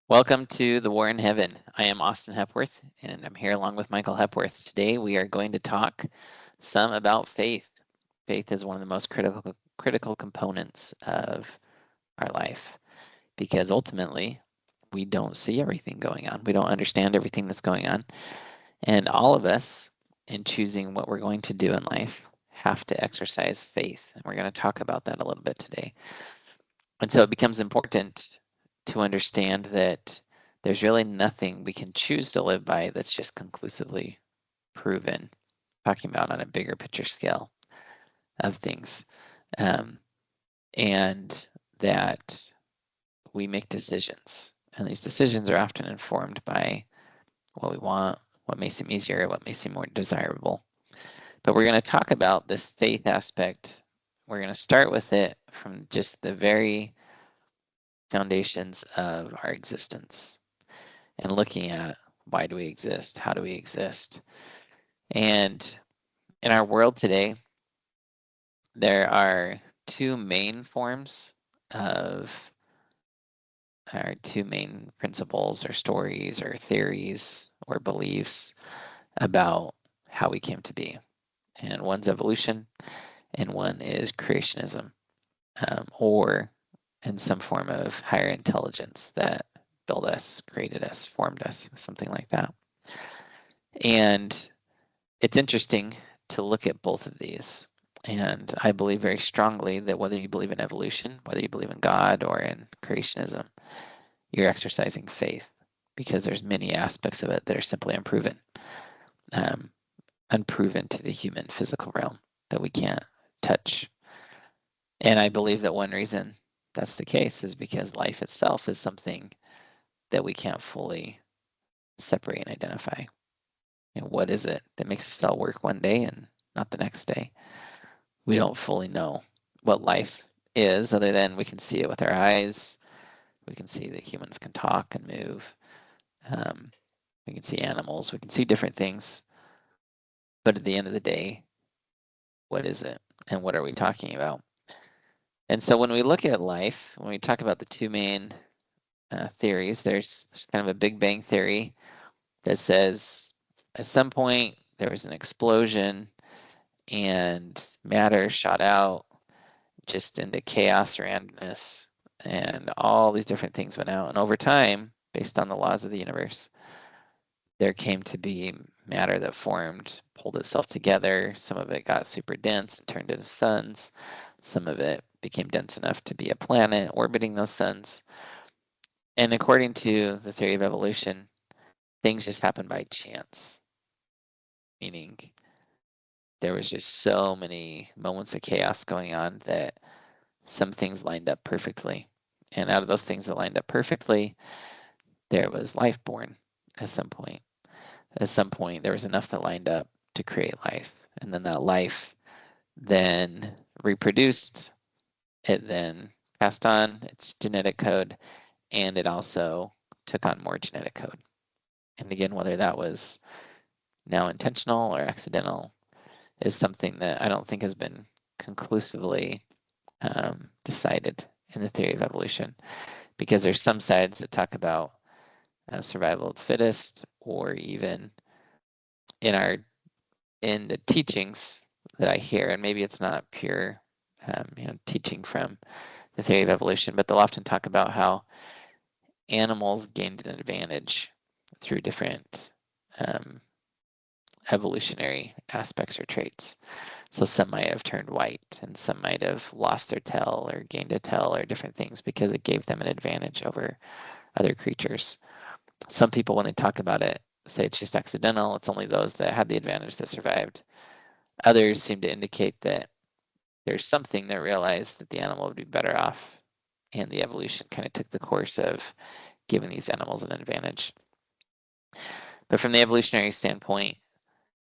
Welcome to The War in Heaven. I am Austin Hepworth, and I'm here along with Michael Hepworth. Today we are going to talk some about faith. Faith is one of the most critical components of our life because ultimately we don't see everything going on. We don't understand everything that's going on. And all of us, in choosing what we're going to do in life, have to exercise faith. And we're going to talk about that a little bit today. And so it becomes important to understand that there's really nothing we can choose to live by that's just conclusively proven, talking about on a bigger picture scale of things. And that we make decisions. And these decisions are often informed by what we want, what may seem easier, what may seem more desirable. But we're going to talk about this faith aspect. We're going to start with it from just the very foundations of our existence and looking at why do we exist? How do we exist? And in our world today, there are two main forms of our two main principles or stories or theories or beliefs about how we came to be. And one's evolution and one is creationism, or in some form of higher intelligence that built us, created us, formed us, something like that. And it's interesting to look at both of these. And I believe very strongly that whether you believe in evolution, whether you believe in God or in creationism, you're exercising faith because there's many aspects of it that are simply unproven, unproven to the human physical realm that we can't touch. And I believe that one reason that's the case is because life itself is something that we can't fully separate and identify. What is it that makes a cell work one day and not the next day? We don't fully know what life is, other than we can see it with our eyes. We can see that humans can talk and move. We can see animals. We can see different things. But at the end of the day, what is it? And what are we talking about? And so when we look at life, when we talk about the two main theories, there's kind of a Big Bang theory that says at some point there was an explosion and matter shot out just into chaos, randomness, and all these different things went out. And over time, based on the laws of the universe, there came to be matter that formed, pulled itself together. Some of it got super dense and turned into suns. Some of it became dense enough to be a planet orbiting those suns. And according to the theory of evolution, things just happen by chance, meaning there was just so many moments of chaos going on that some things lined up perfectly. And out of those things that lined up perfectly, there was life born at some point. At some point, there was enough that lined up to create life. And then that life then reproduced. It then passed on its genetic code, and it also took on more genetic code. And again, whether that was now intentional or accidental is something that I don't think has been conclusively decided in the theory of evolution, because there's some sides that talk about survival of the fittest, or even in the teachings that I hear, and maybe it's not pure teaching from the theory of evolution, but they'll often talk about how animals gained an advantage through different evolutionary aspects or traits. So some might have turned white, and some might have lost their tail or gained a tail or different things because it gave them an advantage over other creatures. Some people, when they talk about it, say it's just accidental. It's only those that had the advantage that survived. Others seem to indicate that there's something that realized that the animal would be better off, and the evolution kind of took the course of giving these animals an advantage. But from the evolutionary standpoint,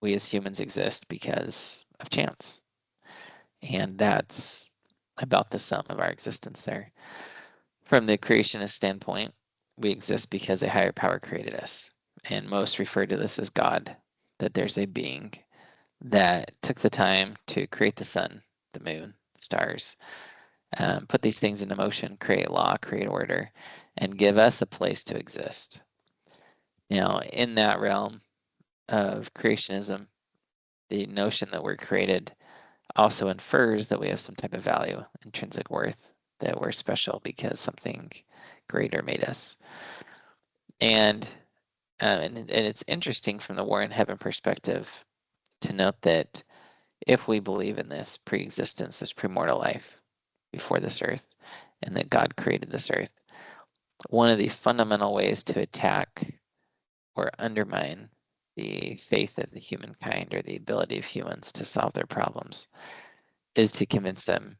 we as humans exist because of chance. And that's about the sum of our existence there. From the creationist standpoint, we exist because a higher power created us. And most refer to this as God, that there's a being that took the time to create the sun, the moon, the stars, put these things into motion, create law, create order, and give us a place to exist. Now, in that realm of creationism, the notion that we're created also infers that we have some type of value, intrinsic worth, that we're special because something greater made us. And it's interesting from the War in Heaven perspective to note that if we believe in this pre-existence, this premortal life before this earth, and that God created this earth, one of the fundamental ways to attack or undermine the faith of the humankind or the ability of humans to solve their problems is to convince them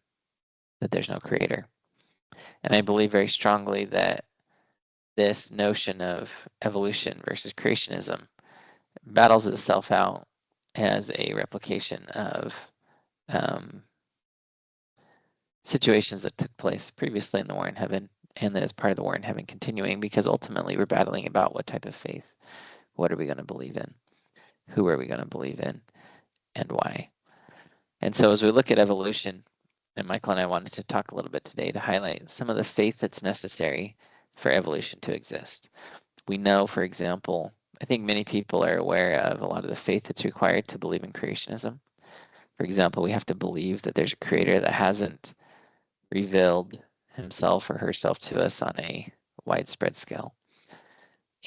that there's no creator. And I believe very strongly that this notion of evolution versus creationism battles itself out as a replication of situations that took place previously in the War in Heaven, and that is part of the War in Heaven continuing, because ultimately we're battling about what type of faith. What are we going to believe in? Who are we going to believe in? And why? And so as we look at evolution, and Michael and I wanted to talk a little bit today to highlight some of the faith that's necessary for evolution to exist. We know, for example, I think many people are aware of a lot of the faith that's required to believe in creationism. For example, we have to believe that there's a creator that hasn't revealed himself or herself to us on a widespread scale.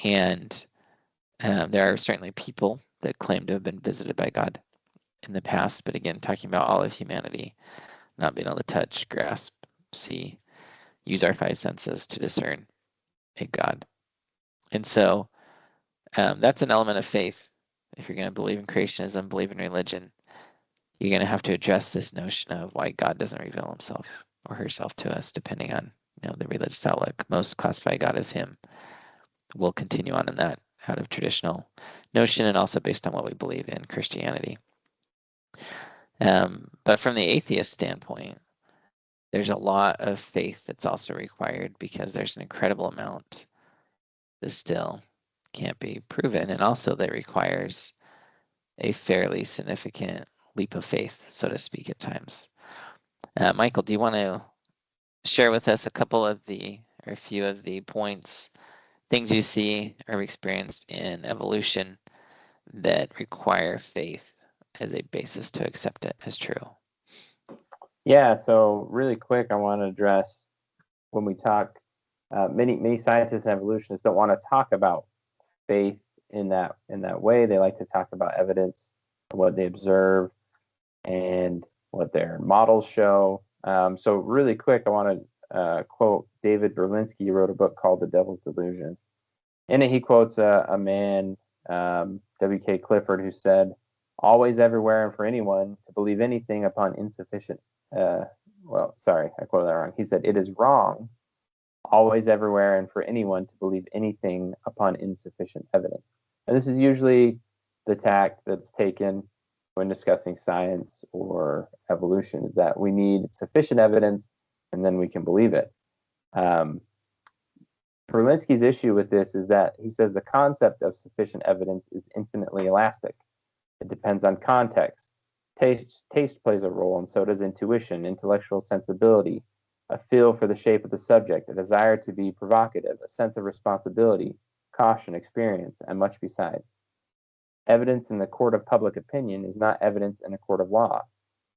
And there are certainly people that claim to have been visited by God in the past, but again, talking about all of humanity, not being able to touch, grasp, see, use our five senses to discern a God. And so that's an element of faith. If you're going to believe in creationism, believe in religion, you're going to have to address this notion of why God doesn't reveal himself or herself to us, depending on the religious outlook. Most classify God as him. We'll continue on in that out of traditional notion and also based on what we believe in Christianity. But from the atheist standpoint, there's a lot of faith that's also required because there's an incredible amount that still can't be proven, and also that requires a fairly significant leap of faith, so to speak, at times. Michael, do you want to share with us a few of the points, things you see or experienced in evolution that require faith as a basis to accept it as true? Yeah, so really quick, I want to address when we talk, many scientists and evolutionists don't want to talk about faith in that way. They like to talk about evidence, what they observe, and what their models show. So really quick, I want to quote David Berlinski. He wrote a book called The Devil's Delusion. In it, he quotes a man, W.K. Clifford, who said, "Always, everywhere, and for anyone to believe anything upon insufficient." Sorry, I quoted that wrong. He said, "It is wrong, always, everywhere, and for anyone to believe anything upon insufficient evidence." And this is usually the tack that's taken when discussing science or evolution, is that we need sufficient evidence and then we can believe it. Berlinski's issue with this is that he says the concept of sufficient evidence is infinitely elastic. It depends on context. Taste plays a role, and so does intuition, intellectual sensibility, a feel for the shape of the subject, a desire to be provocative, a sense of responsibility, caution, experience, and much besides. Evidence in the court of public opinion is not evidence in a court of law.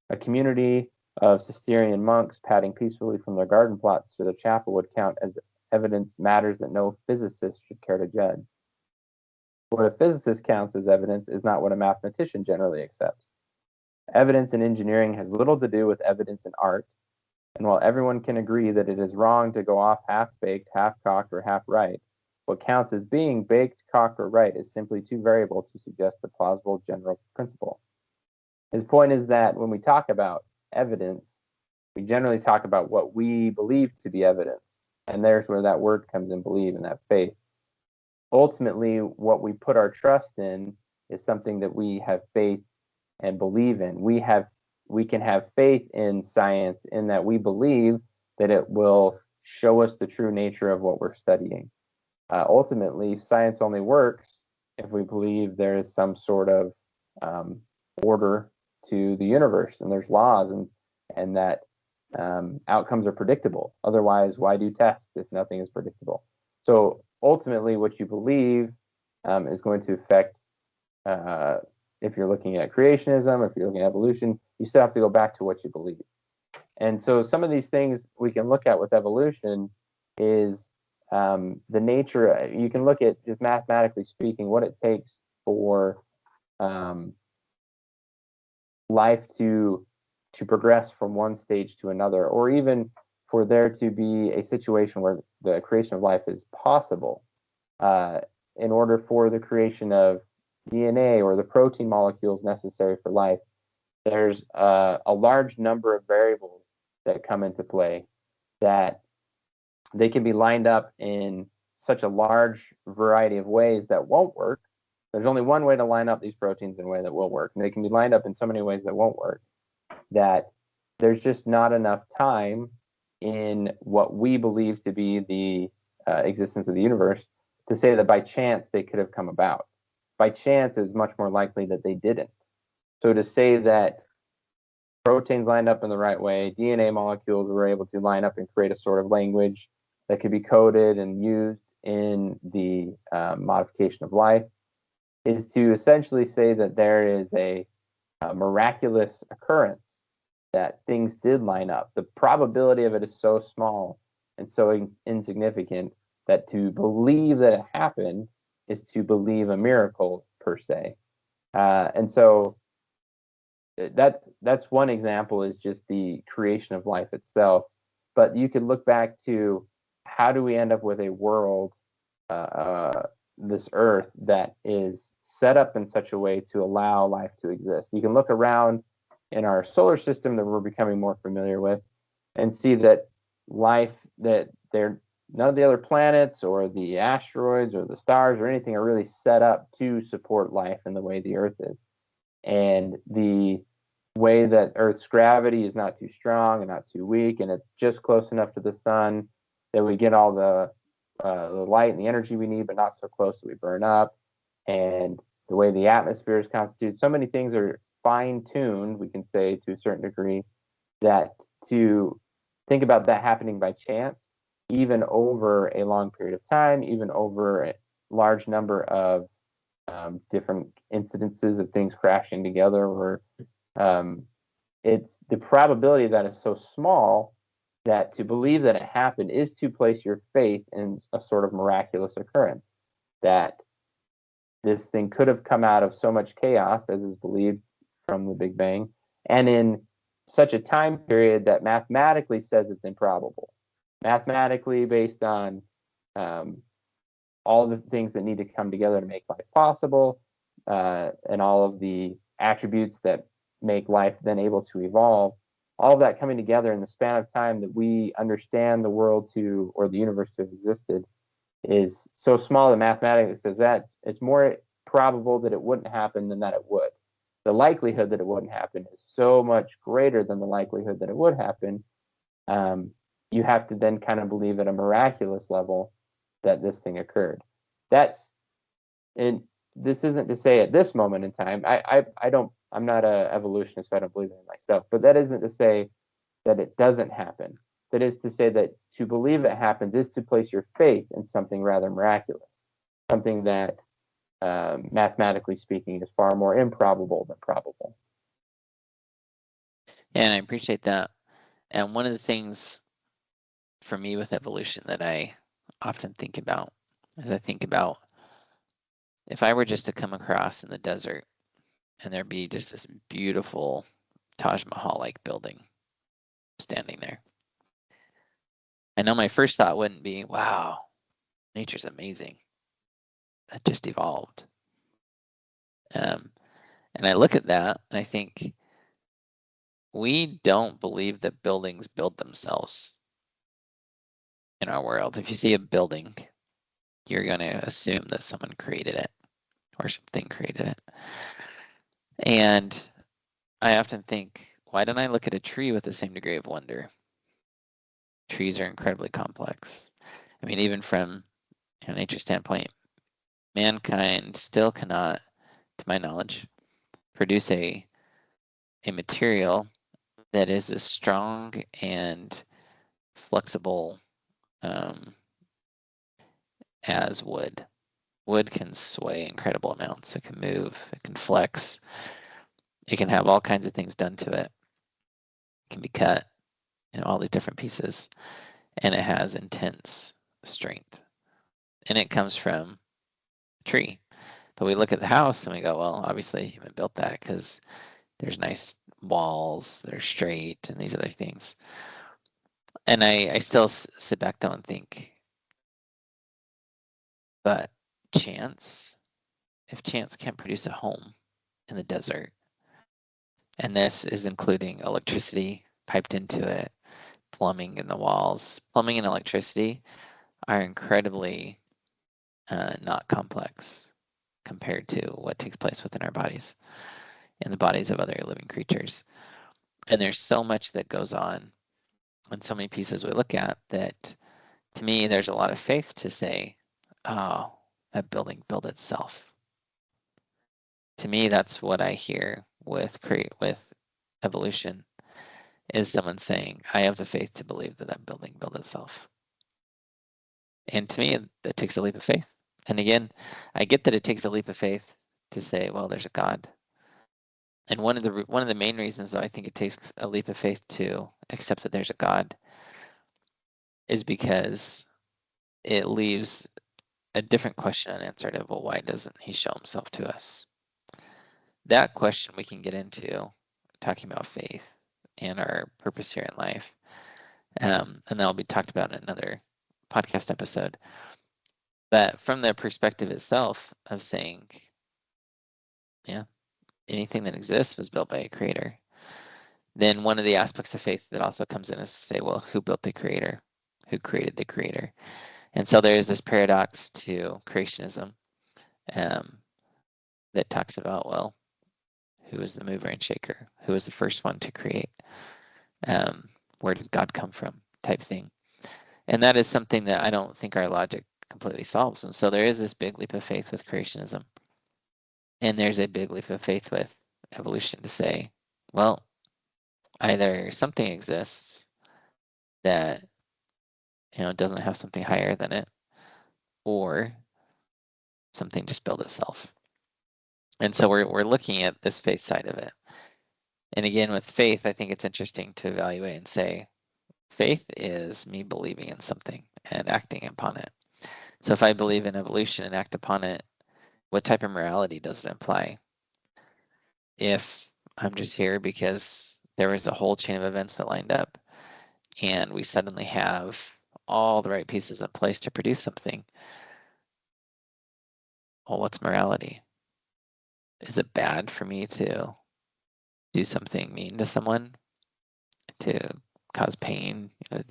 A community of Cistercian monks padding peacefully from their garden plots to the chapel would count as evidence matters that no physicist should care to judge. What a physicist counts as evidence is not what a mathematician generally accepts. Evidence in engineering has little to do with evidence in art, and while everyone can agree that it is wrong to go off half-baked, half-cocked, or half-right, what counts as being baked, cocked, or right is simply too variable to suggest a plausible general principle. His point is that when we talk about evidence, we generally talk about what we believe to be evidence. And there's where that word comes in, believe, and that faith. Ultimately, what we put our trust in is something that we have faith and believe in. We can have faith in science in that we believe that it will show us the true nature of what we're studying. Ultimately, science only works if we believe there is some sort of order to the universe, and there's laws, and that outcomes are predictable. Otherwise, why do tests if nothing is predictable? So ultimately, what you believe is going to affect, if you're looking at creationism, if you're looking at evolution, you still have to go back to what you believe. And so some of these things we can look at with evolution is the nature. You can look at, just mathematically speaking, what it takes for life to progress from one stage to another, or even for there to be a situation where the creation of life is possible. In order for the creation of DNA or the protein molecules necessary for life, there's a large number of variables that come into play, that they can be lined up in such a large variety of ways that won't work. There's only one way to line up these proteins in a way that will work. And they can be lined up in so many ways that won't work, that there's just not enough time in what we believe to be the existence of the universe to say that by chance they could have come about. By chance is much more likely that they didn't. So to say that proteins lined up in the right way, DNA molecules were able to line up and create a sort of language that could be coded and used in the modification of life, is to essentially say that there is a miraculous occurrence, that things did line up. The probability of it is so small and so insignificant that to believe that it happened is to believe a miracle, per se. And so that's one example, is just the creation of life itself. But you could look back to, how do we end up with a world, this earth, that is set up in such a way to allow life to exist? You can look around in our solar system that we're becoming more familiar with and see that life, that none of the other planets or the asteroids or the stars or anything are really set up to support life in the way the earth is. And the way that Earth's gravity is not too strong and not too weak, and it's just close enough to the sun that we get all the light and the energy we need, but not so close that we burn up. And the way the atmosphere is constituted, so many things are fine-tuned, we can say, to a certain degree, that to think about that happening by chance, even over a long period of time, even over a large number of different incidences of things crashing together, or it's the probability of that is so small that to believe that it happened is to place your faith in a sort of miraculous occurrence, that this thing could have come out of so much chaos, as is believed from the Big Bang, and in such a time period that mathematically says it's improbable. Mathematically, based on all the things that need to come together to make life possible, and all of the attributes that make life then able to evolve, all of that coming together in the span of time that we understand the world to, or the universe to have existed, is so small that mathematics says that it's more probable that it wouldn't happen than that it would. The likelihood that it wouldn't happen is so much greater than the likelihood that it would happen. You have to then kind of believe at a miraculous level that this thing occurred. And this isn't to say at this moment in time, I'm not an evolutionist, so I don't believe in it myself, but that isn't to say that it doesn't happen. That is to say that to believe it happens is to place your faith in something rather miraculous, something that, mathematically speaking, is far more improbable than probable. Yeah, and I appreciate that. And one of the things for me with evolution that I often think about is, I think about, if I were just to come across in the desert and there'd be just this beautiful Taj Mahal-like building standing there, I know my first thought wouldn't be, wow, nature's amazing. That just evolved. And I look at that and I think, we don't believe that buildings build themselves in our world. If you see a building, you're going to assume that someone created it or something created it. And I often think, why don't I look at a tree with the same degree of wonder? Trees are incredibly complex. I mean, even from a nature standpoint, mankind still cannot, to my knowledge, produce a material that is as strong and flexible as wood. Wood can sway incredible amounts. It can move, it can flex, it can have all kinds of things done to it. It can be cut, all these different pieces, and it has intense strength. And it comes from a tree. But we look at the house and we go, well, obviously human built that because there's nice walls, they're straight, and these other things. And I still sit back though and think, but chance, if chance can't produce a home in the desert, and this is including electricity piped into it, plumbing in the walls, plumbing and electricity are incredibly not complex compared to what takes place within our bodies and the bodies of other living creatures. And there's so much that goes on and so many pieces we look at that, to me, there's a lot of faith to say, oh, that building built itself. To me, that's what I hear with evolution, is someone saying, I have the faith to believe that that building built itself. And to me, that takes a leap of faith. And again, I get that it takes a leap of faith to say, well, there's a God. And one of the main reasons, though, I think it takes a leap of faith to accept that there's a God is because it leaves a different question unanswered of, well, why doesn't he show himself to us? That question we can get into talking about faith and our purpose here in life. And that'll be talked about in another podcast episode. But from the perspective itself of saying, yeah, anything that exists was built by a creator, then one of the aspects of faith that also comes in is to say, well, who built the creator? Who created the creator? And so there is this paradox to creationism that talks about, well, who is the mover and shaker? Who was the first one to create? Where did God come from? Type thing. And that is something that I don't think our logic completely solves. And so there is this big leap of faith with creationism. And there's a big leap of faith with evolution to say, well, either something exists that doesn't have something higher than it, or something just built itself. And so we're looking at this faith side of it. And again, with faith, I think it's interesting to evaluate and say, faith is me believing in something and acting upon it. So if I believe in evolution and act upon it, what type of morality does it imply? If I'm just here because there was a whole chain of events that lined up and we suddenly have all the right pieces in place to produce something, well, what's morality? Is it bad for me to do something mean to someone, to cause pain,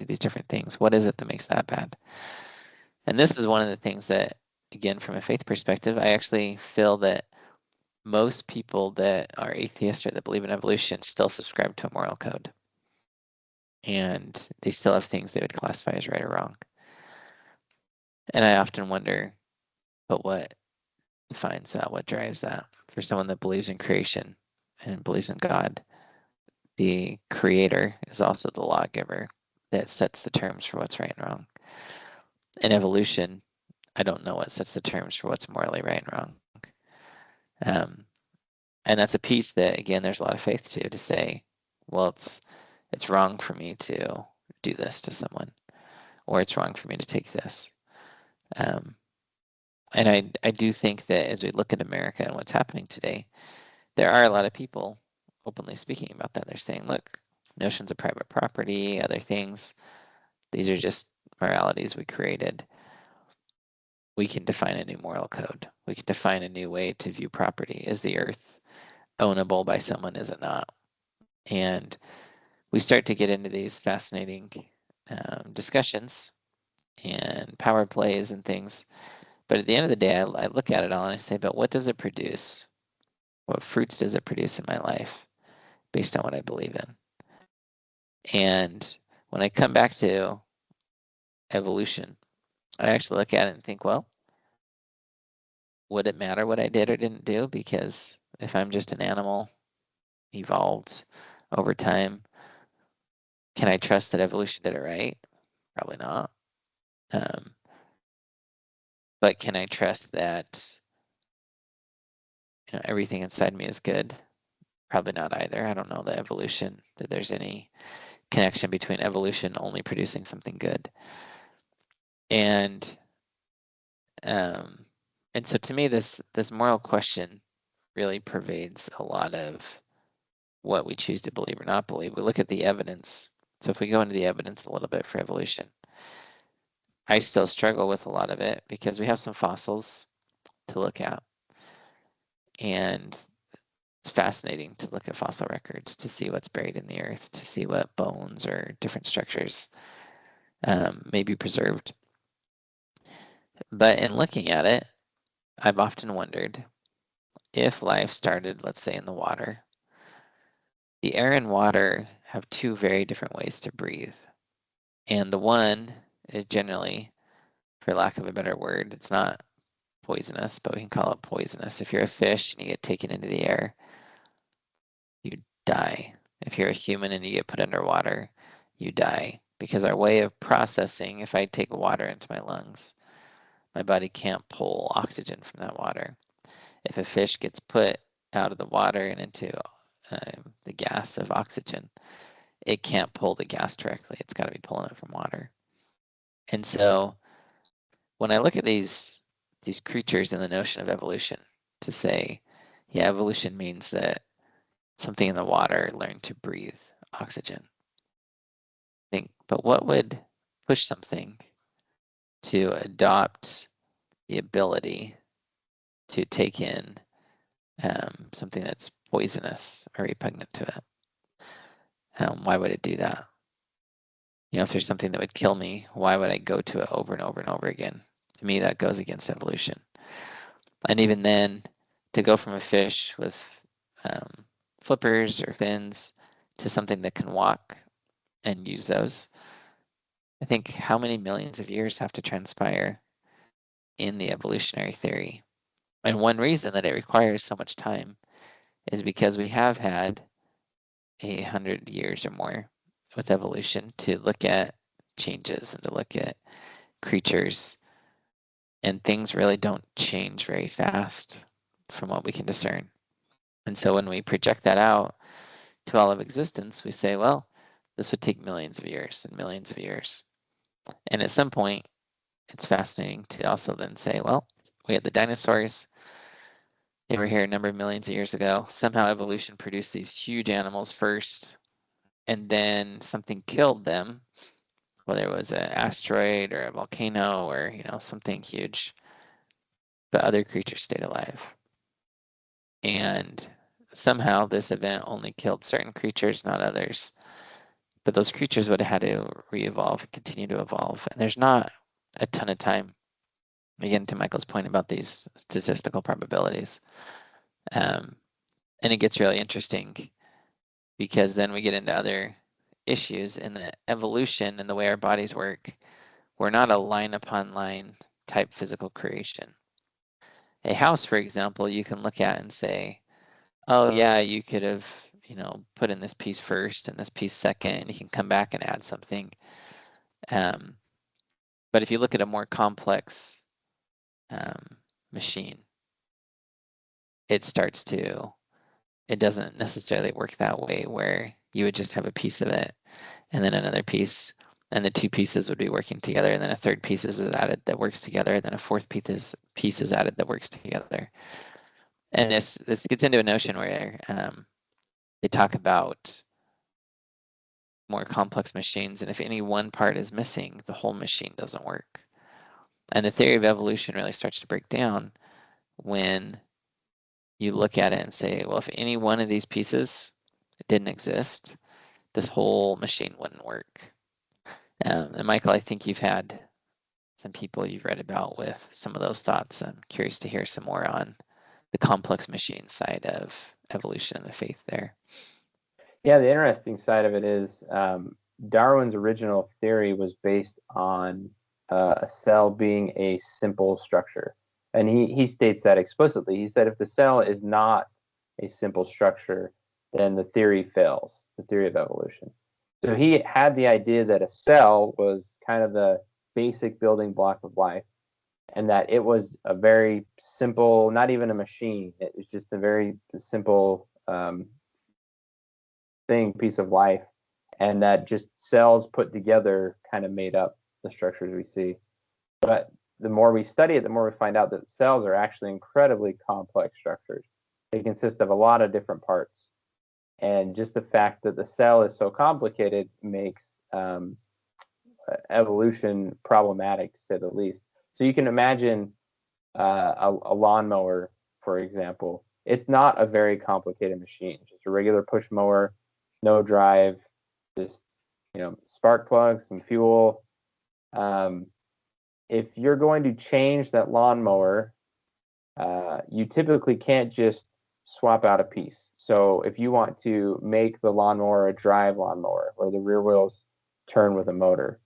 these different things? What is it that makes that bad? And this is one of the things that, again, from a faith perspective, I actually feel that most people that are atheists or that believe in evolution still subscribe to a moral code. And they still have things they would classify as right or wrong. And I often wonder, but what defines that? What drives that? For someone that believes in creation and believes in God, the creator is also the lawgiver that sets the terms for what's right and wrong. In evolution, I don't know what sets the terms for what's morally right and wrong. And that's a piece that, again, there's a lot of faith to say, well, it's wrong for me to do this to someone, or it's wrong for me to take this. And I do think that as we look at America and what's happening today, there are a lot of people openly speaking about that. They're saying, look, notions of private property, other things, these are just moralities we created. We can define a new moral code. We can define a new way to view property. Is the earth ownable by someone? Is it not? And we start to get into these fascinating discussions and power plays and things. But at the end of the day, I look at it all and I say, but what does it produce? What fruits does it produce in my life based on what I believe in? And when I come back to evolution, I actually look at it and think, well, would it matter what I did or didn't do? Because if I'm just an animal, evolved over time, Can I trust that evolution did it right? Probably not. But can I trust that everything inside me is good? Probably not either. I don't know that there's any connection between evolution only producing something good. And so to me, this moral question really pervades a lot of what we choose to believe or not believe. We look at the evidence. So if we go into the evidence a little bit for evolution, I still struggle with a lot of it because we have some fossils to look at. And it's fascinating to look at fossil records to see what's buried in the earth, to see what bones or different structures may be preserved. But in looking at it, I've often wondered if life started, let's say, in the water. The air and water have two very different ways to breathe. And the one is generally, for lack of a better word, it's not poisonous, but we can call it poisonous. If you're a fish and you get taken into the air, you die. If you're a human and you get put underwater, you die. Because our way of processing, if I take water into my lungs, my body can't pull oxygen from that water. If a fish gets put out of the water and into the gas of oxygen, it can't pull the gas directly. It's got to be pulling it from water. And so when I look at these creatures and the notion of evolution, to say, yeah, evolution means that something in the water learned to breathe oxygen. But what would push something to adopt the ability to take in something that's poisonous or repugnant to it? Why would it do that? If there's something that would kill me, why would I go to it over and over and over again? To me, that goes against evolution. And even then, to go from a fish with flippers or fins to something that can walk and use those, I think how many millions of years have to transpire in the evolutionary theory? And one reason that it requires so much time is because we have had 100 years or more with evolution to look at changes and to look at creatures, and things really don't change very fast from what we can discern. And so when we project that out to all of existence, we say, well, this would take millions of years and millions of years. And at some point, it's fascinating to also then say, well, we had the dinosaurs. They were here a number of millions of years ago. Somehow evolution produced these huge animals first, and then something killed them, whether it was an asteroid or a volcano or something huge. But other creatures stayed alive. And somehow this event only killed certain creatures, not others. But those creatures would have had to re-evolve and continue to evolve. And there's not a ton of time. Again, to Michael's point about these statistical probabilities. And it gets really interesting because then we get into other issues in the evolution and the way our bodies work. We're not a line upon line type physical creation. A house, for example, you can look at and say, oh yeah, you could have, put in this piece first and this piece second, and you can come back and add something. But if you look at a more complex machine, it doesn't necessarily work that way, where you would just have a piece of it and then another piece, and the two pieces would be working together, and then a third piece is added that works together, and then a fourth piece is added that works together. And this gets into a notion where they talk about more complex machines, and if any one part is missing, the whole machine doesn't work. And the theory of evolution really starts to break down when you look at it and say, well, if any one of these pieces didn't exist, this whole machine wouldn't work. And Michael, I think you've had some people you've read about with some of those thoughts. I'm curious to hear some more on the complex machine side of evolution and the faith there. Yeah, the interesting side of it is Darwin's original theory was based on a cell being a simple structure. And he states that explicitly. He said if the cell is not a simple structure, then the theory fails, the theory of evolution. So he had the idea that a cell was kind of the basic building block of life, and that it was a very simple, not even a machine. It was just a very simple piece of life, and that just cells put together kind of made up the structures we see. But the more we study it, the more we find out that cells are actually incredibly complex structures. They consist of a lot of different parts. And just the fact that the cell is so complicated makes evolution problematic, to say the least. So you can imagine a lawnmower, for example. It's not a very complicated machine. Just a regular push mower, no drive, just spark plugs, some fuel. If you're going to change that lawnmower, you typically can't just swap out a piece. So if you want to make the lawnmower a drive lawnmower where the rear wheels turn with a motor,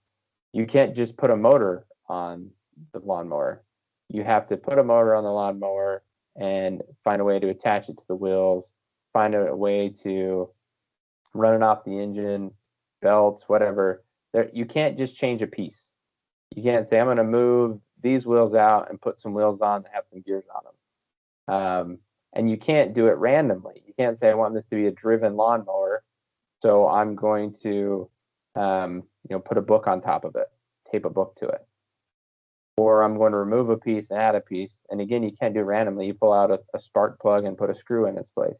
you can't just put a motor on the lawnmower. You have to put a motor on the lawnmower and find a way to attach it to the wheels, find a way to run it off the engine, belts, whatever. You can't just change a piece. You can't say, I'm going to move these wheels out and put some wheels on that have some gears on them. And you can't do it randomly. You can't say, I want this to be a driven lawnmower, so I'm going to put a book on top of it, tape a book to it. Or I'm going to remove a piece and add a piece. And again, you can't do it randomly. You pull out a spark plug and put a screw in its place.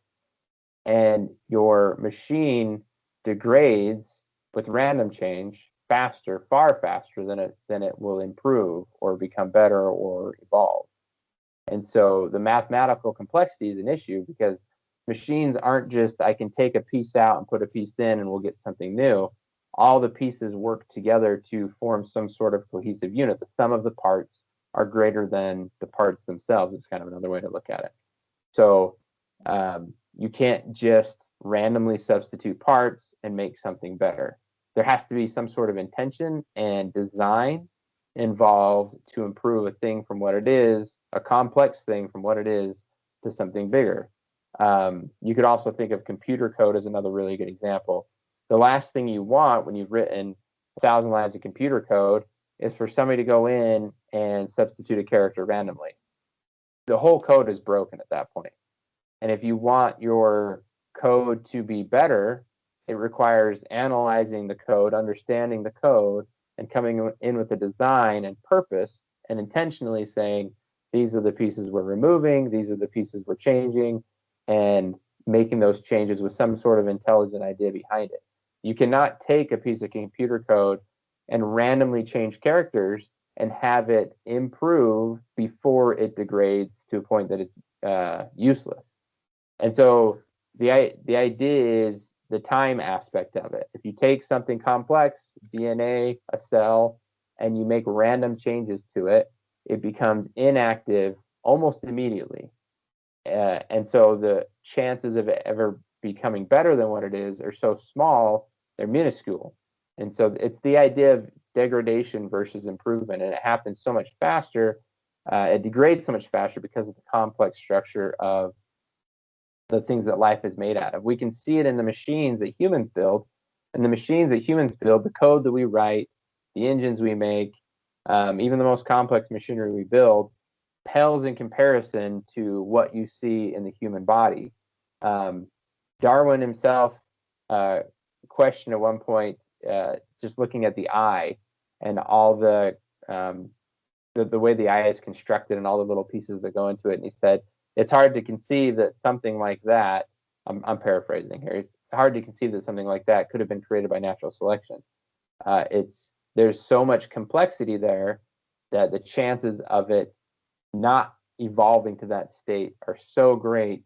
And your machine degrades with random change faster, far faster than it will improve or become better or evolve. And so the mathematical complexity is an issue because machines aren't just, I can take a piece out and put a piece in and we'll get something new. All the pieces work together to form some sort of cohesive unit. The sum of the parts are greater than the parts themselves. It's kind of another way to look at it. So you can't just randomly substitute parts and make something better. There has to be some sort of intention and design involved to improve a thing from what it is, a complex thing from what it is, to something bigger. You could also think of computer code as another really good example. The last thing you want when you've written 1,000 lines of computer code is for somebody to go in and substitute a character randomly. The whole code is broken at that point. And if you want your code to be better, it requires analyzing the code, understanding the code, and coming in with a design and purpose and intentionally saying, these are the pieces we're removing, these are the pieces we're changing, and making those changes with some sort of intelligent idea behind it. You cannot take a piece of computer code and randomly change characters and have it improve before it degrades to a point that it's useless. And so the idea is the time aspect of it. If you take something complex, DNA, a cell, and you make random changes to it, it becomes inactive almost immediately. And so the chances of it ever becoming better than what it is are so small, they're minuscule. And so it's the idea of degradation versus improvement, and it happens so much faster. It degrades so much faster because of the complex structure of the things that life is made out of. We can see it in the machines that humans build, and the machines that humans build, the code that we write, the engines we make, even the most complex machinery we build, pales in comparison to what you see in the human body. Darwin himself questioned at one point, just looking at the eye and all the way the eye is constructed and all the little pieces that go into it, and he said, it's hard to conceive that something like that, I'm paraphrasing here, it's hard to conceive that something like that could have been created by natural selection. There's so much complexity there that the chances of it not evolving to that state are so great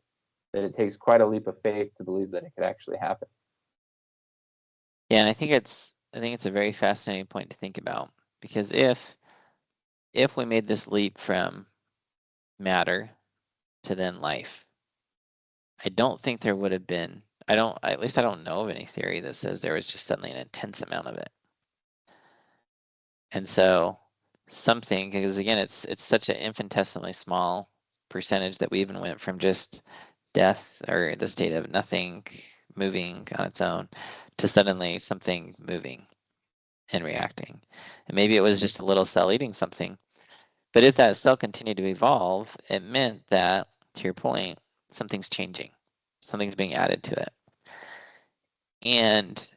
that it takes quite a leap of faith to believe that it could actually happen. Yeah, and I think it's a very fascinating point to think about, because if we made this leap from matter to then life, I don't think there would have been, at least I don't know of any theory that says there was just suddenly an intense amount of it. And so something, because again, it's such an infinitesimally small percentage that we even went from just death or the state of nothing, moving on its own to suddenly something moving and reacting. And maybe it was just a little cell eating something. But if that cell continued to evolve, it meant that, to your point, something's changing, something's being added to it. And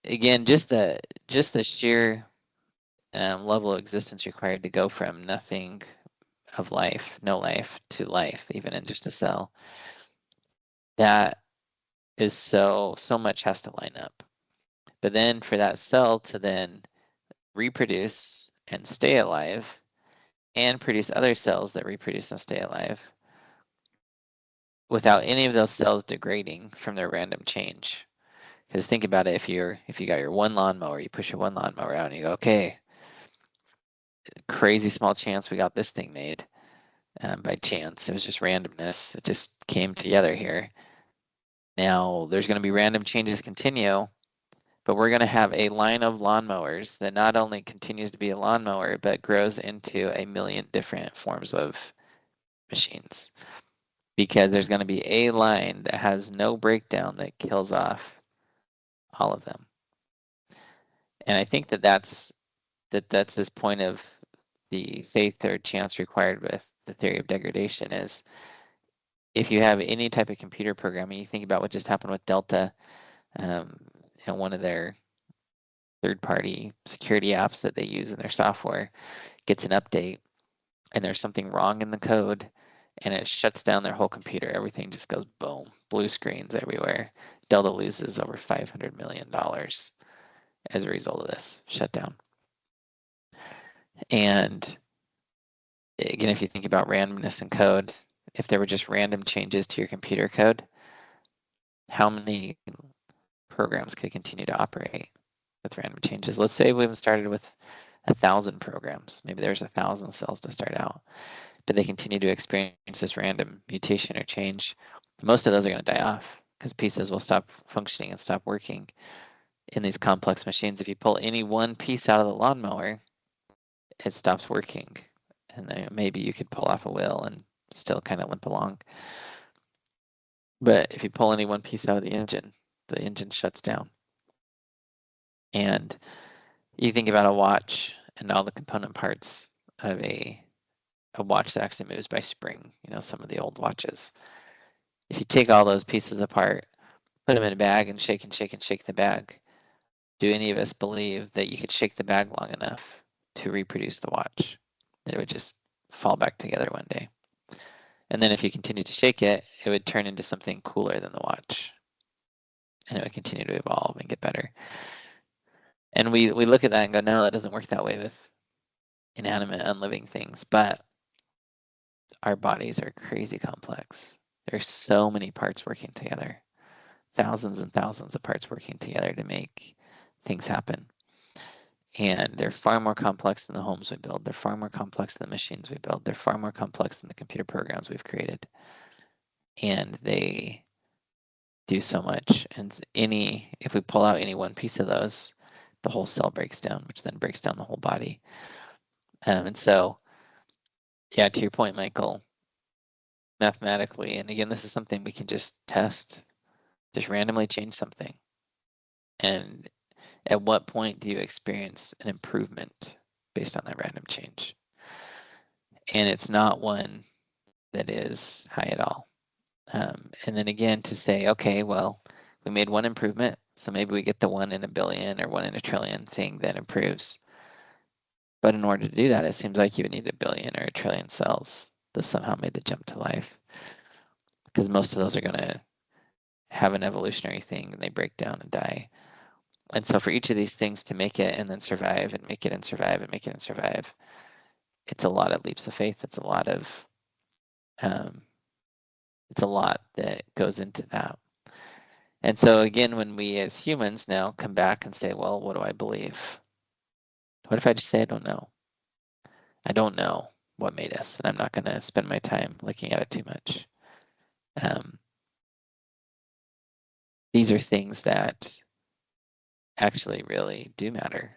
again, just the sheer level of existence required to go from nothing of life, no life, to life, even in just a cell, that is so much has to line up. But then for that cell to then reproduce and stay alive and produce other cells that reproduce and stay alive without any of those cells degrading from their random change. Because think about it, if you got your one lawnmower, you push your one lawnmower out and you go, okay, crazy small chance we got this thing made by chance. It was just randomness. It just came together here. Now there's going to be random changes continue, but we're going to have a line of lawnmowers that not only continues to be a lawnmower, but grows into a million different forms of machines. Because there's going to be a line that has no breakdown that kills off all of them. And I think that's this point of the faith or chance required with the theory of degradation is if you have any type of computer programming, you think about what just happened with Delta, one of their third-party security apps that they use in their software gets an update and there's something wrong in the code and it shuts down their whole computer. Everything just goes boom, blue screens everywhere. Delta loses over $500 million as a result of this shutdown. And again, if you think about randomness in code, if there were just random changes to your computer code, how many programs could continue to operate with random changes? Let's say we started with 1,000 programs. Maybe there's 1,000 cells to start out, but they continue to experience this random mutation or change. Most of those are going to die off because pieces will stop functioning and stop working in these complex machines. If you pull any one piece out of the lawnmower, it stops working. And then maybe you could pull off a wheel and still kind of limp along. But if you pull any one piece out of the engine shuts down. And you think about a watch and all the component parts of a watch that actually moves by spring, some of the old watches. If you take all those pieces apart, put them in a bag and shake the bag, do any of us believe that you could shake the bag long enough to reproduce the watch? That it would just fall back together one day. And then if you continue to shake it, it would turn into something cooler than the watch. And it would continue to evolve and get better. And we look at that and go, no, that doesn't work that way with inanimate, unliving things. But our bodies are crazy complex. There's so many parts working together, thousands and thousands of parts working together to make things happen. And they're far more complex than the homes we build. They're far more complex than the machines we build. They're far more complex than the computer programs we've created. And they do so much. And if we pull out any one piece of those, the whole cell breaks down, which then breaks down the whole body. And so, yeah, to your point, Michael, mathematically, and again, this is something we can just test, just randomly change something. And at what point do you experience an improvement based on that random change? And it's not one that is high at all. And then again, to say, okay, well, we made one improvement, so maybe we get the 1 in a billion or 1 in a trillion thing that improves. But in order to do that, it seems like you would need a billion or a trillion cells that somehow made the jump to life. Because most of those are going to have an evolutionary thing and they break down and die. And so for each of these things to make it and then survive and make it and survive and make it and survive, it's a lot of leaps of faith. It's a lot that goes into that. And so again, when we as humans now come back and say, well, what do I believe? What if I just say I don't know? I don't know what made us, and I'm not going to spend my time looking at it too much. These are things that actually really do matter,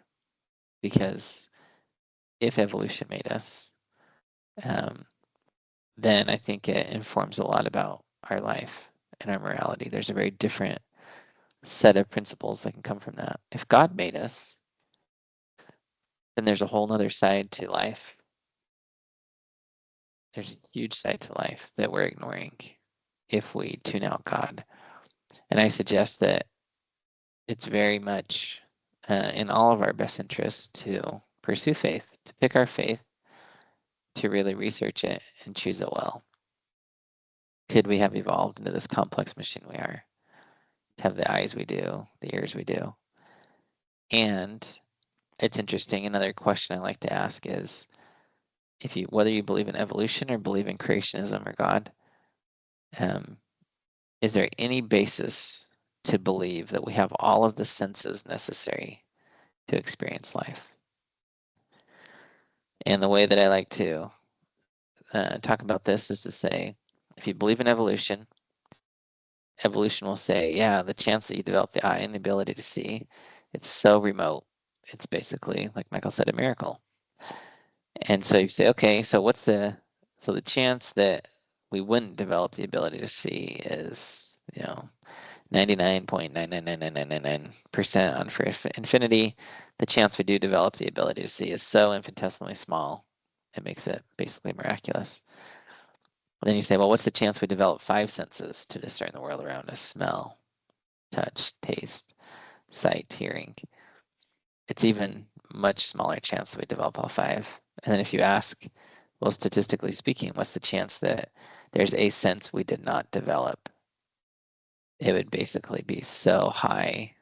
because if evolution made us, then I think it informs a lot about our life in our morality. There's a very different set of principles that can come from that. If God made us, then there's a whole other side to life. There's a huge side to life that we're ignoring if we tune out God. And I suggest that it's very much in all of our best interests to pursue faith, to pick our faith, to really research it and choose it well. Could we have evolved into this complex machine we are, to have the eyes we do, the ears we do? And it's interesting, another question I like to ask is, whether you believe in evolution or believe in creationism or God, is there any basis to believe that we have all of the senses necessary to experience life? And the way that I like to talk about this is to say, if you believe in evolution, evolution will say, yeah, the chance that you develop the eye and the ability to see, it's so remote. It's basically, like Michael said, a miracle. And so you say, okay, so so the chance that we wouldn't develop the ability to see is, 99.99999% on for infinity. The chance we do develop the ability to see is so infinitesimally small, it makes it basically miraculous. And then you say, well, what's the chance we develop 5 senses to discern the world around us? Smell, touch, taste, sight, hearing. It's even much smaller chance that we develop all 5. And then if you ask, well, statistically speaking, what's the chance that there's a sense we did not develop? It would basically be so high,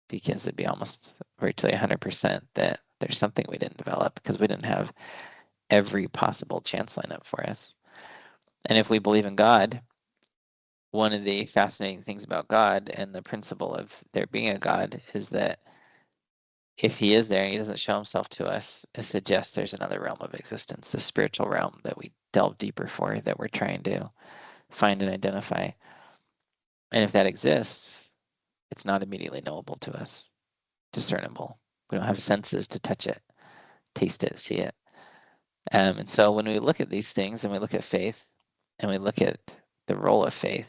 because it'd be almost virtually 100% that there's something we didn't develop because we didn't have every possible chance line up for us. And if we believe in God, one of the fascinating things about God and the principle of there being a God is that if he is there and he doesn't show himself to us, it suggests there's another realm of existence, the spiritual realm that we delve deeper for, that we're trying to find and identify. And if that exists, it's not immediately knowable to us, discernible. We don't have senses to touch it, taste it, see it. And so when we look at these things and we look at faith and we look at the role of faith,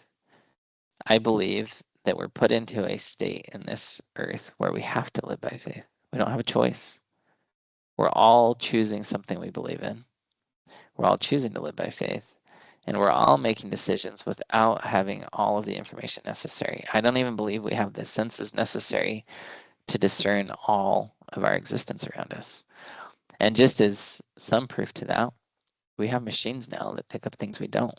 I believe that we're put into a state in this earth where we have to live by faith. We don't have a choice. We're all choosing something we believe in. We're all choosing to live by faith. And we're all making decisions without having all of the information necessary. I don't even believe we have the senses necessary to discern all of our existence around us. And just as some proof to that, we have machines now that pick up things we don't.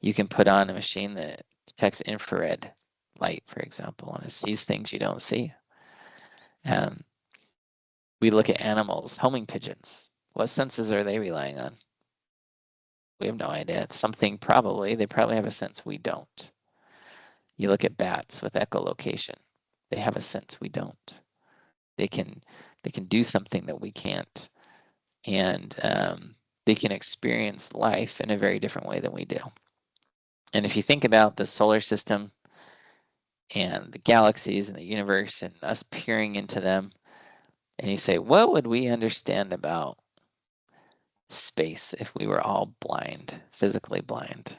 You can put on a machine that detects infrared light, for example, and it sees things you don't see. We look at animals, homing pigeons. What senses are they relying on? We have no idea. It's something they probably have a sense we don't. You look at bats with echolocation. They have a sense we don't. They can do something that we can't. And they can experience life in a very different way than we do. And if you think about the solar system and the galaxies and the universe and us peering into them, and you say, what would we understand about space if we were all blind, physically blind?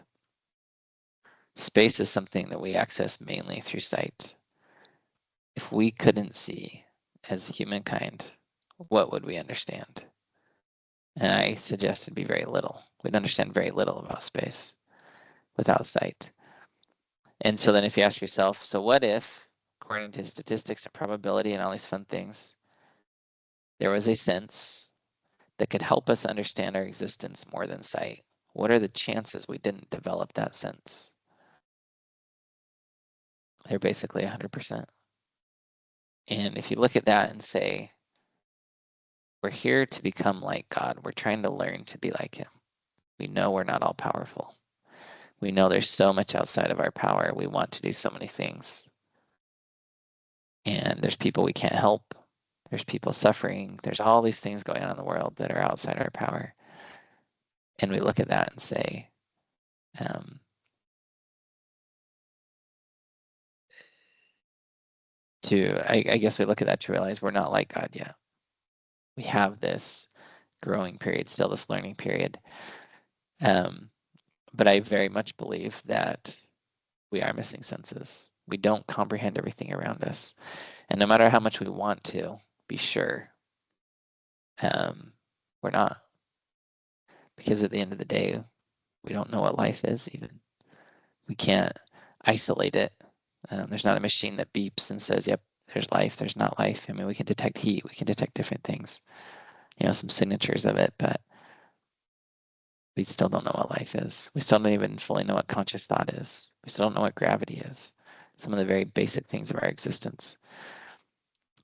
Space is something that we access mainly through sight. If we couldn't see as humankind, what would we understand? And I suggest it'd be very little. We'd understand very little about space without sight. And so then if you ask yourself, so what if, according to statistics and probability and all these fun things, there was a sense that could help us understand our existence more than sight? What are the chances we didn't develop that sense? They're basically 100%. And if you look at that and say, we're here to become like God, we're trying to learn to be like him. We know we're not all powerful. We know there's so much outside of our power. We want to do so many things. And there's people we can't help. There's people suffering. There's all these things going on in the world that are outside our power. And we look at that and say, I guess we look at that to realize we're not like God yet. We have this growing period, still this learning period. But I very much believe that we are missing senses. We don't comprehend everything around us. And no matter how much we want to be sure, we're not. Because at the end of the day, we don't know what life is even. We can't isolate it. There's not a machine that beeps and says, yep, there's life, there's not life. I mean, we can detect heat, we can detect different things, some signatures of it, but we still don't know what life is. We still don't even fully know what conscious thought is. We still don't know what gravity is. Some of the very basic things of our existence.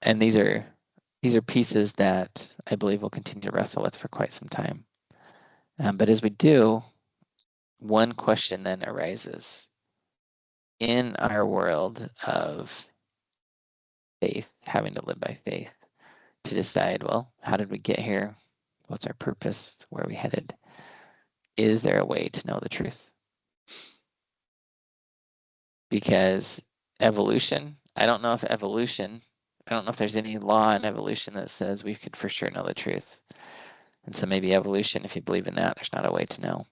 And these are pieces that I believe we'll continue to wrestle with for quite some time. But as we do, one question then arises. In our world of faith, having to live by faith, to decide, well, how did we get here? What's our purpose? Where are we headed? Is there a way to know the truth? Because evolution, I don't know if there's any law in evolution that says we could for sure know the truth. And so maybe evolution, if you believe in that, there's not a way to know.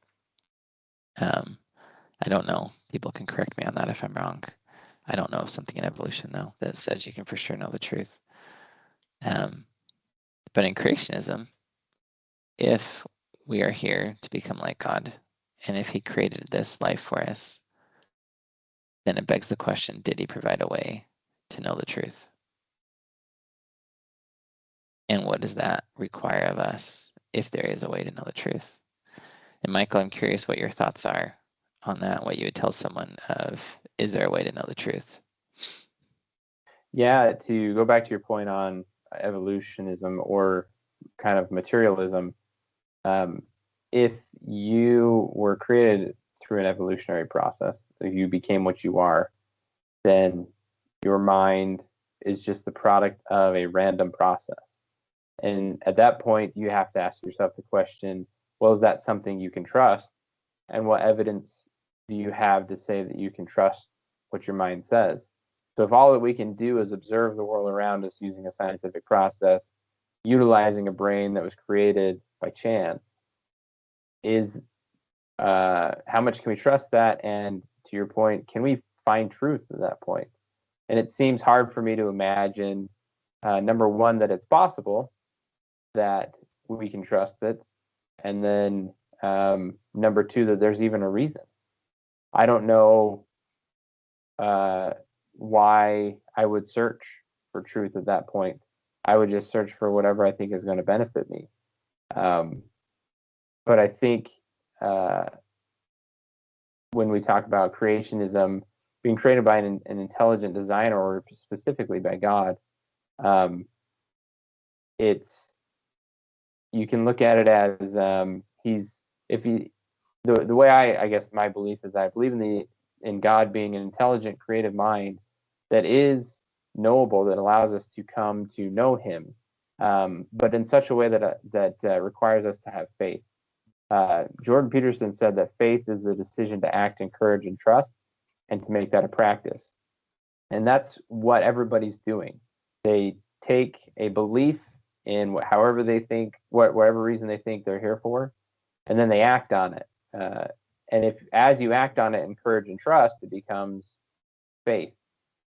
I don't know. People can correct me on that if I'm wrong. I don't know of something in evolution, though, that says you can for sure know the truth. But in creationism, if we are here to become like God, and if he created this life for us, then it begs the question, did he provide a way to know the truth? And what does that require of us if there is a way to know the truth? And Michael, I'm curious what your thoughts are on that, what you would tell someone of, is there a way to know the truth? Yeah, to go back to your point on evolutionism or kind of materialism, if you were created through an evolutionary process, if you became what you are, then your mind is just the product of a random process. And at that point, you have to ask yourself the question, well, is that something you can trust? And what evidence do you have to say that you can trust what your mind says? So if all that we can do is observe the world around us using a scientific process, utilizing a brain that was created by chance, is how much can we trust that? And to your point, can we find truth at that point? And it seems hard for me to imagine, number one, that it's possible that we can trust it, and then number two, that there's even a reason. I don't know why I would search for truth at that point. I would just search for whatever I think is going to benefit me. But I think when we talk about creationism being created by an intelligent designer, or specifically by God, you can look at it as the way I guess my belief is, I believe in God being an intelligent, creative mind that is knowable, that allows us to come to know Him, but in such a way that requires us to have faith. Jordan Peterson said that faith is the decision to act in courage and trust, and to make that a practice. And that's what everybody's doing. They take a belief in however they think, whatever reason they think they're here for, and then they act on it. And as you act on it in courage and trust, it becomes faith.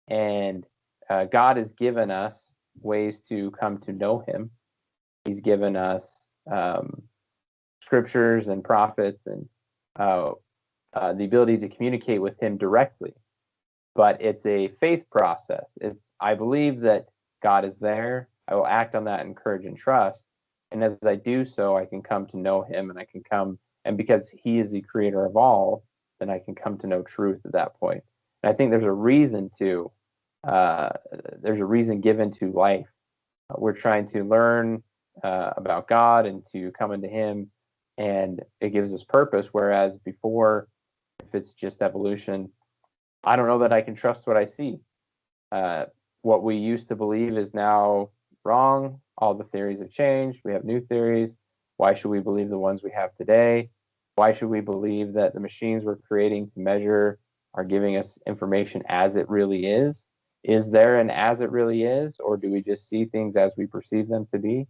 And God has given us ways to come to know Him. He's given us scriptures and prophets, and the ability to communicate with Him directly. But it's a faith process. I believe that God is there. I will act on that in courage and trust. And as I do so, I can come to know Him, and I can come, and because He is the creator of all, then I can come to know truth at that point. And I think there's a reason given to life. We're trying to learn about God and to come into Him, and it gives us purpose. Whereas before, if it's just evolution, I don't know that I can trust what I see. What we used to believe is now wrong. All the theories have changed. We have new theories. Why should we believe the ones we have today? Why should we believe that the machines we're creating to measure are giving us information as it really is? Is there an as it really is, or do we just see things as we perceive them to be?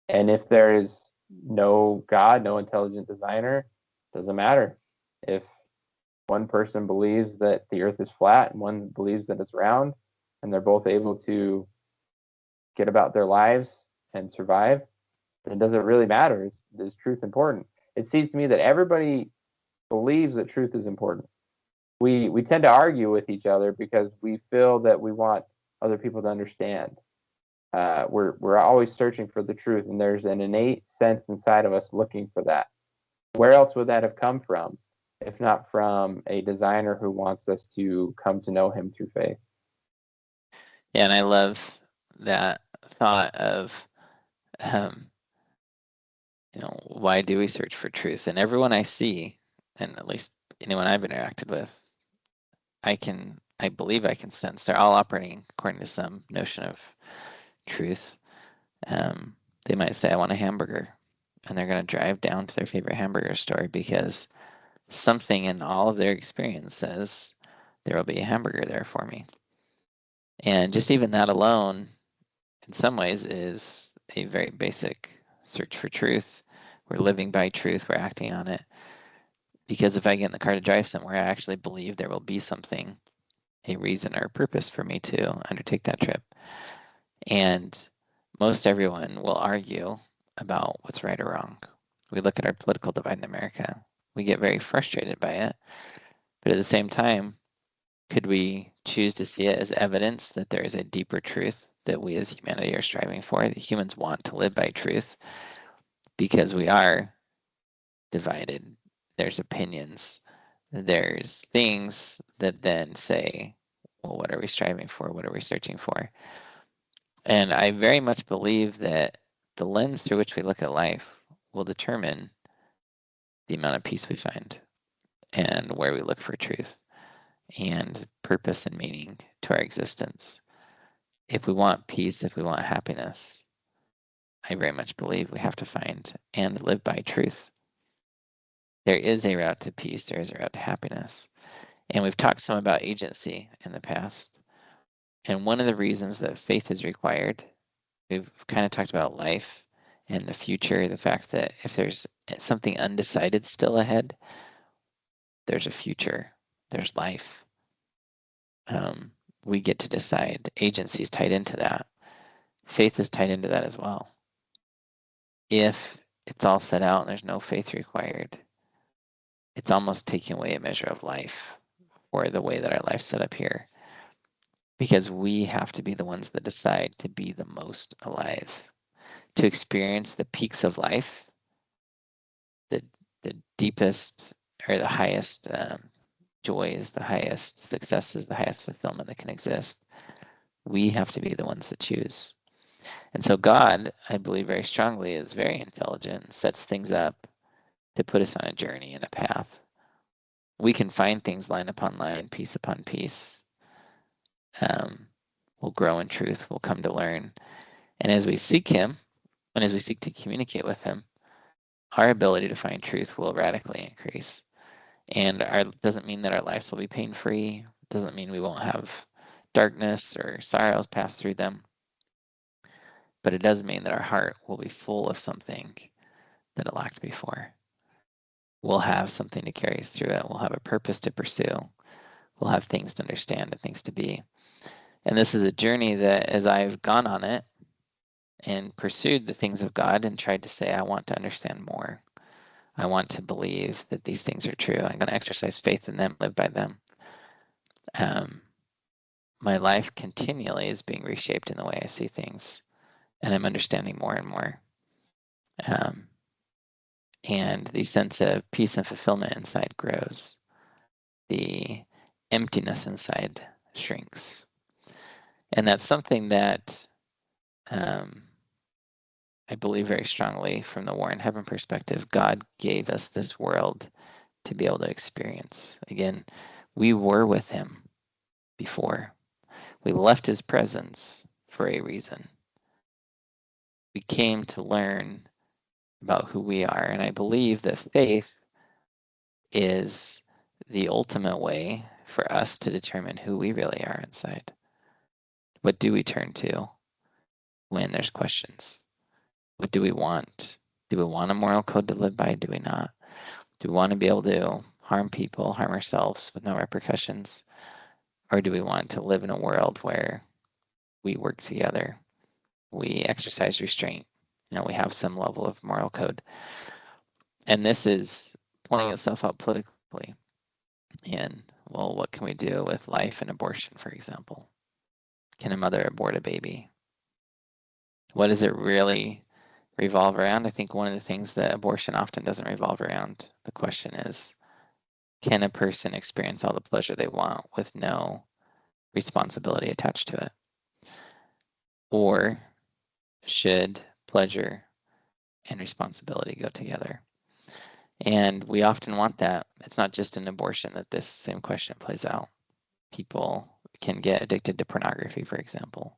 And if there is no God, no intelligent designer, doesn't matter. If one person believes that the earth is flat and one believes that it's round, and they're both able to get about their lives and survive, then it doesn't really matter. Is truth important? It seems to me that everybody believes that truth is important. We tend to argue with each other because we feel that we want other people to understand. We're always searching for the truth, and there's an innate sense inside of us looking for that. Where else would that have come from, if not from a designer who wants us to come to know him through faith? Yeah, and I love that thought of, um, why do we search for truth? And everyone I see, and at least anyone I've interacted with, I believe I can sense they're all operating according to some notion of truth. They might say, I want a hamburger, and they're going to drive down to their favorite hamburger store because something in all of their experience says there will be a hamburger there for me. And just even that alone, in some ways, is a very basic search for truth. We're living by truth, we're acting on it. Because if I get in the car to drive somewhere, I actually believe there will be something, a reason or a purpose for me to undertake that trip. And most everyone will argue about what's right or wrong. We look at our political divide in America. We get very frustrated by it. But at the same time, could we choose to see it as evidence that there is a deeper truth that we as humanity are striving for? That humans want to live by truth because we are divided. There's opinions. There's things that then say, well, what are we striving for? What are we searching for? And I very much believe that the lens through which we look at life will determine the amount of peace we find and where we look for truth and purpose and meaning to our existence. If we want peace, if we want happiness, I very much believe we have to find and live by truth. There is a route to peace, there is a route to happiness. And we've talked some about agency in the past. And one of the reasons that faith is required, we've kind of talked about life and the future, the fact that if there's something undecided still ahead, there's a future, there's life. We get to decide. Agency is tied into that. Faith is tied into that as well. If it's all set out and there's no faith required, it's almost taking away a measure of life or the way that our life's set up here. Because we have to be the ones that decide to be the most alive, to experience the peaks of life, the deepest or the highest joys, the highest successes, the highest fulfillment that can exist. We have to be the ones that choose. And so God, I believe very strongly, is very intelligent, sets things up to put us on a journey and a path. We can find things line upon line, piece upon piece. We'll grow in truth, we'll come to learn. And as we seek Him, and as we seek to communicate with Him, our ability to find truth will radically increase. And doesn't mean that our lives will be pain-free, doesn't mean we won't have darkness or sorrows pass through them. But it does mean that our heart will be full of something that it lacked before. We'll have something to carry us through it. We'll have a purpose to pursue. We'll have things to understand and things to be. And this is a journey that as I've gone on it and pursued the things of God and tried to say, I want to understand more. I want to believe that these things are true. I'm going to exercise faith in them, live by them. My life continually is being reshaped in the way I see things. And I'm understanding more and more. And the sense of peace and fulfillment inside grows. The emptiness inside shrinks. And that's something that I believe very strongly from the War in Heaven perspective. God gave us this world to be able to experience. Again, we were with Him before. We left His presence for a reason. We came to learn about who we are. And I believe that faith is the ultimate way for us to determine who we really are inside. What do we turn to when there's questions? What do we want? Do we want a moral code to live by? Do we not? Do we want to be able to harm people, harm ourselves with no repercussions? Or do we want to live in a world where we work together, we exercise restraint, we have some level of moral code? And this is playing itself out politically. And, well, what can we do with life and abortion, for example? Can a mother abort a baby? What does it really revolve around? I think one of the things that abortion often doesn't revolve around, the question is, can a person experience all the pleasure they want with no responsibility attached to it? Or should pleasure and responsibility go together? And we often want that. It's not just in abortion that this same question plays out. People can get addicted to pornography, for example.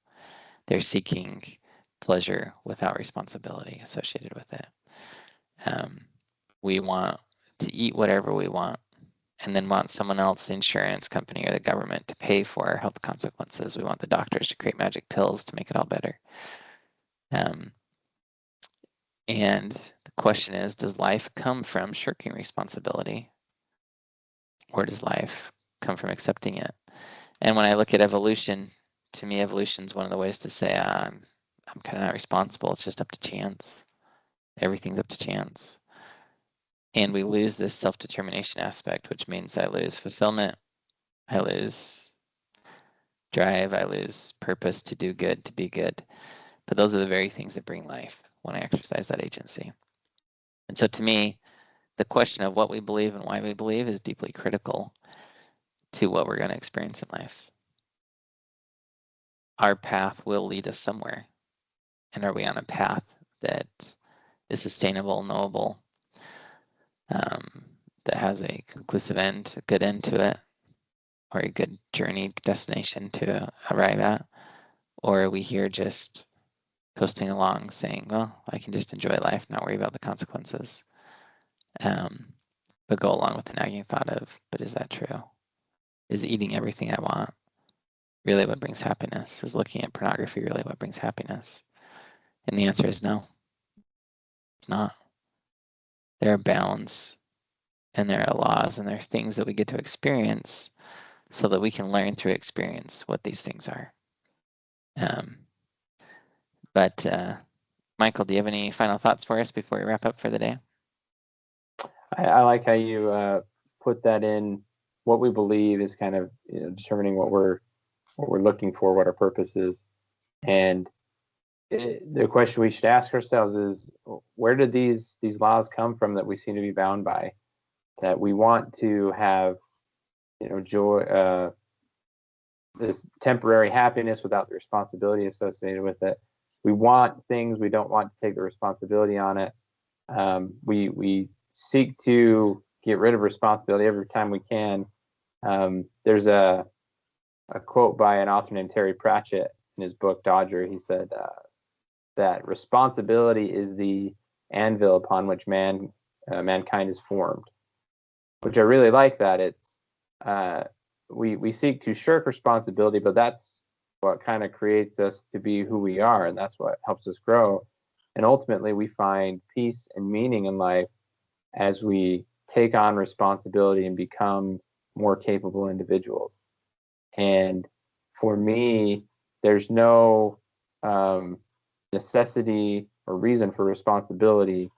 They're seeking pleasure without responsibility associated with it. We want to eat whatever we want and then want someone else, the insurance company or the government, to pay for our health consequences. We want the doctors to create magic pills to make it all better. And the question is, does life come from shirking responsibility, or does life come from accepting it? And when I look at evolution, to me, evolution is one of the ways to say I'm kind of not responsible. It's just up to chance. Everything's up to chance. And we lose this self-determination aspect, which means I lose fulfillment, I lose drive, I lose purpose to do good, to be good. But those are the very things that bring life when I exercise that agency. And so to me, the question of what we believe and why we believe is deeply critical to what we're going to experience in life. Our path will lead us somewhere. And are we on a path that is sustainable, knowable, that has a conclusive end, a good end to it, or a good journey destination to arrive at? Or are we here just coasting along saying, well, I can just enjoy life, not worry about the consequences, but go along with the nagging thought of, but is that true? Is eating everything I want really what brings happiness? Is looking at pornography really what brings happiness? And the answer is no, it's not. There are bounds and there are laws and there are things that we get to experience so that we can learn through experience what these things are. But Michael, do you have any final thoughts for us before we wrap up for the day? I like how you put that in. What we believe is kind of determining what we're looking for, what our purpose is, and the question we should ask ourselves is, where did these laws come from that we seem to be bound by? That we want to have, joy, this temporary happiness without the responsibility associated with it. We want things, we don't want to take the responsibility on it. We seek to get rid of responsibility every time we can. There's a quote by an author named Terry Pratchett in his book Dodger. He said that responsibility is the anvil upon which mankind is formed, which I really like. That it's we seek to shirk responsibility, but that's what kind of creates us to be who we are, and that's what helps us grow. And ultimately, we find peace and meaning in life as we take on responsibility and become more capable individuals. And for me, there's no necessity or reason for responsibility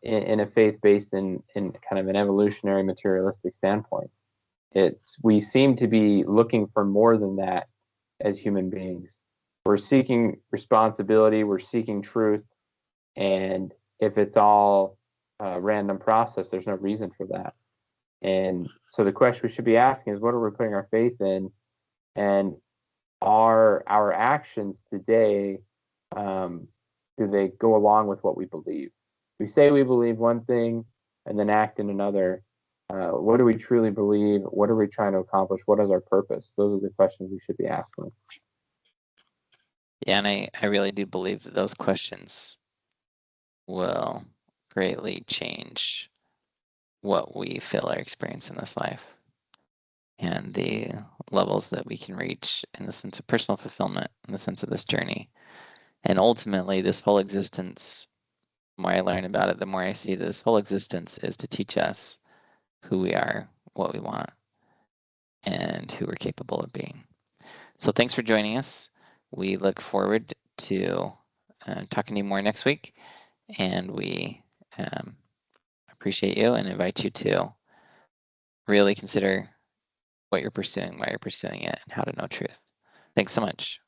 in a faith based in kind of an evolutionary materialistic standpoint. We seem to be looking for more than that as human beings. We're seeking responsibility, we're seeking truth, and if it's all a random process, there's no reason for that. And so the question we should be asking is, what are we putting our faith in? And are our actions today, do they go along with what we believe? We say we believe one thing and then act in another. What do we truly believe? What are we trying to accomplish? What is our purpose? Those are the questions we should be asking. Yeah, and I really do believe that those questions will greatly change what we feel our experience in this life and the levels that we can reach in the sense of personal fulfillment, in the sense of this journey. And ultimately, this whole existence, the more I learn about it, the more I see that this whole existence is to teach us who we are, what we want, and who we're capable of being. So thanks for joining us. We look forward to talking to you more next week, and we appreciate you and invite you to really consider what you're pursuing, why you're pursuing it, and how to know truth. Thanks so much.